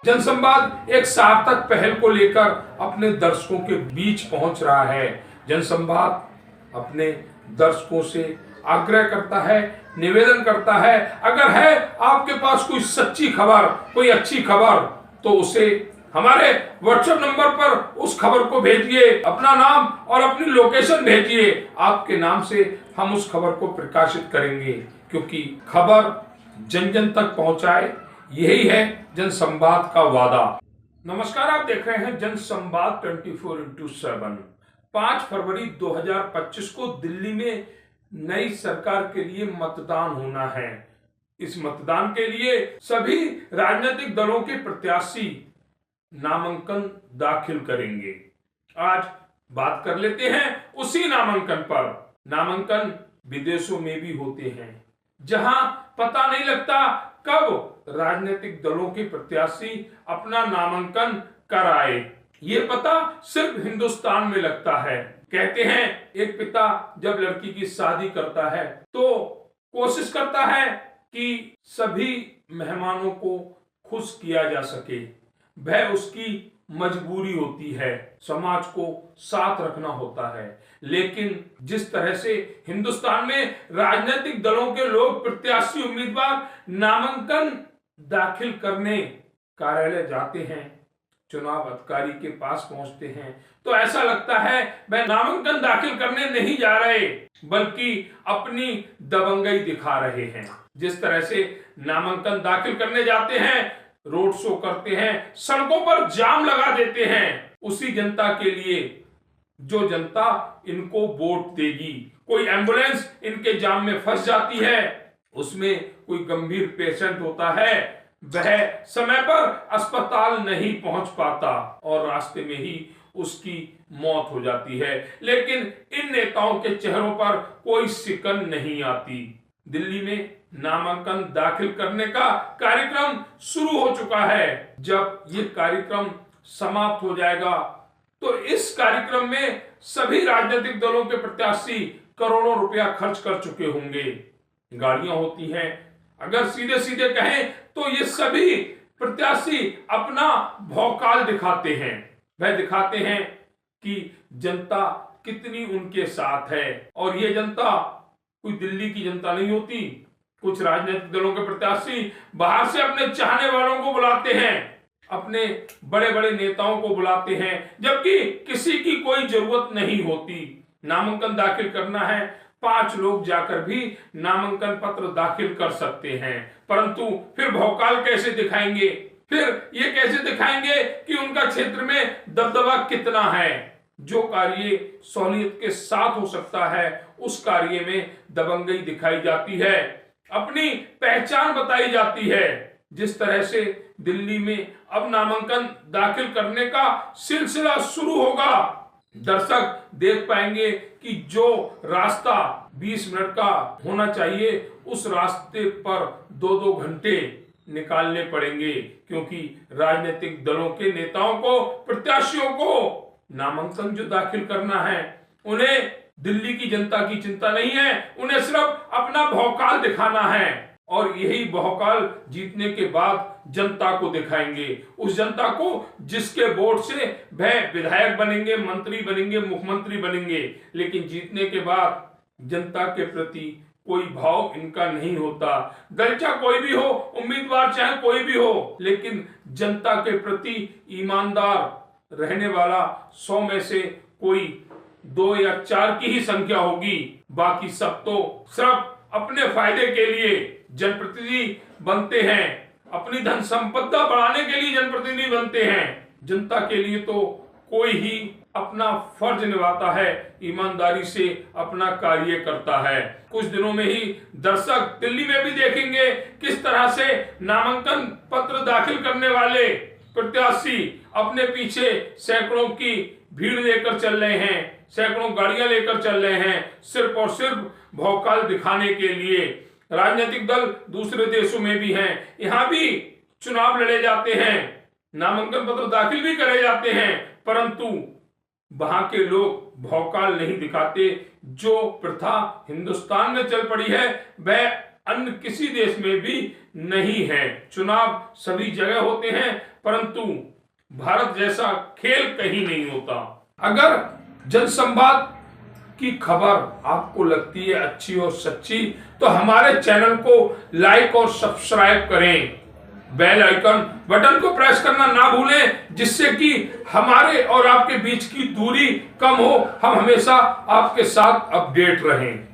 जनसंवाद एक सार्थक पहल को लेकर अपने दर्शकों के बीच पहुंच रहा है। जनसंवाद अपने दर्शकों से आग्रह करता है, निवेदन करता है, अगर है आपके पास कोई सच्ची खबर, कोई अच्छी खबर, तो उसे हमारे व्हाट्सएप नंबर पर उस खबर को भेजिए, अपना नाम और अपनी लोकेशन भेजिए। आपके नाम से हम उस खबर को प्रकाशित करेंगे, क्योंकि खबर जन जन तक पहुंचाए, यही है जनसंवाद का वादा। नमस्कार, आप देख रहे हैं जनसंवाद 24x7। 5 फरवरी 2025 को दिल्ली में नई सरकार के लिए मतदान होना है। इस मतदान के लिए सभी राजनीतिक दलों के प्रत्याशी नामांकन दाखिल करेंगे। आज बात कर लेते हैं उसी नामांकन पर। नामांकन विदेशों में भी होते हैं, जहां पता नहीं लगता कब राजनीतिक दलों के प्रत्याशी अपना नामांकन कराए। ये पता सिर्फ हिंदुस्तान में लगता है। कहते हैं एक पिता जब लड़की की शादी करता है तो कोशिश करता है कि सभी मेहमानों को खुश किया जा सके। वह उसकी मजबूरी होती है, समाज को साथ रखना होता है। लेकिन जिस तरह से हिंदुस्तान में राजनीतिक दलों के लोग, प्रत्याशी, उम्मीदवार नामांकन दाखिल करने कार्यालय जाते हैं, चुनाव अधिकारी के पास पहुंचते हैं, तो ऐसा लगता है वह नामांकन दाखिल करने नहीं जा रहे, बल्कि अपनी दबंगई दिखा रहे हैं। जिस तरह से नामांकन दाखिल करने जाते हैं, रोड शो करते हैं, सड़कों पर जाम लगा देते हैं, उसी जनता के लिए जो जनता इनको वोट देगी। कोई एम्बुलेंस इनके जाम में फंस जाती है, उसमें कोई गंभीर पेशेंट होता है, वह समय पर अस्पताल नहीं पहुंच पाता और रास्ते में ही उसकी मौत हो जाती है। लेकिन इन नेताओं के चेहरों पर कोई सिकन नहीं आती। दिल्ली में नामांकन दाखिल करने का कार्यक्रम शुरू हो चुका है। जब ये कार्यक्रम समाप्त हो जाएगा तो इस कार्यक्रम में सभी राजनीतिक दलों के प्रत्याशी करोड़ों रुपया खर्च कर चुके होंगे। गाड़ियां होती हैं, अगर सीधे सीधे कहें तो ये सभी प्रत्याशी अपना भौकाल दिखाते हैं। वह दिखाते हैं कि जनता कितनी उनके साथ है। और ये जनता कोई दिल्ली की जनता नहीं होती। कुछ राजनीतिक दलों के प्रत्याशी बाहर से अपने चाहने वालों को बुलाते हैं, अपने बड़े बड़े नेताओं को बुलाते हैं, जबकि किसी की कोई जरूरत नहीं होती। नामांकन दाखिल करना है, 5 लोग जाकर भी नामांकन पत्र दाखिल कर सकते हैं, परंतु फिर भौकाल कैसे दिखाएंगे? फिर ये कैसे दिखाएंगे कि उनका क्षेत्र में दबदबा कितना है? जो कार्य सहूलियत के साथ हो सकता है, उस कार्य में दबंगई दिखाई जाती है, अपनी पहचान बताई जाती है। जिस तरह से दिल्ली में अब नामांकन दाखिल करने का सिलसिला शुरू होगा, दर्शक देख पाएंगे कि जो रास्ता 20 मिनट का होना चाहिए, उस रास्ते पर 2-2 घंटे निकालने पड़ेंगे, क्योंकि राजनीतिक दलों के नेताओं को, प्रत्याशियों को नामांकन जो दाखिल करना है, उन्हें दिल्ली की जनता की चिंता नहीं है, उन्हें सिर्फ अपना भौकाल दिखाना है। और यही भौकाल जीतने के बाद जनता को दिखाएंगे, उस जनता को जिसके वोट से वह विधायक बनेंगे, मंत्री बनेंगे, मुख्यमंत्री बनेंगे। लेकिन जीतने के बाद जनता के प्रति कोई भाव इनका नहीं होता। दल चाहे कोई भी हो, उम्मीदवार चाहे कोई भी हो, लेकिन जनता के प्रति ईमानदार रहने वाला 100 में से कोई 2 या 4 की ही संख्या होगी। बाकी सब तो सिर्फ अपने फायदे के लिए जनप्रतिनिधि बनते हैं, अपनी धन संपदा बढ़ाने के लिए जनप्रतिनिधि बनते हैं। जनता के लिए तो कोई ही अपना फर्ज निभाता है, ईमानदारी से अपना कार्य करता है। कुछ दिनों में ही दर्शक दिल्ली में भी देखेंगे किस तरह से नामांकन पत्र दाखिल करने वाले प्रत्याशी अपने पीछे सैकड़ों की भीड़ लेकर चल रहे हैं, सैकड़ों गाड़ियां लेकर चल रहे हैं, सिर्फ और सिर्फ भौकाल दिखाने के लिए। राजनीतिक दल दूसरे देशों में भी हैं, यहां भी चुनाव लड़े जाते हैं, नामांकन पत्र दाखिल भी करे जाते हैं, परंतु वहां के लोग भौकाल नहीं दिखाते। जो प्रथा हिंदुस्तान में चल पड़ी है, वह अन्य किसी देश में भी नहीं है। चुनाव सभी जगह होते हैं, परंतु भारत जैसा खेल कहीं नहीं होता। अगर जनसंवाद की खबर आपको लगती है अच्छी और सच्ची, तो हमारे चैनल को लाइक और सब्सक्राइब करें। बेल आइकन बटन को प्रेस करना ना भूलें, जिससे कि हमारे और आपके बीच की दूरी कम हो, हम हमेशा आपके साथ अपडेट रहें।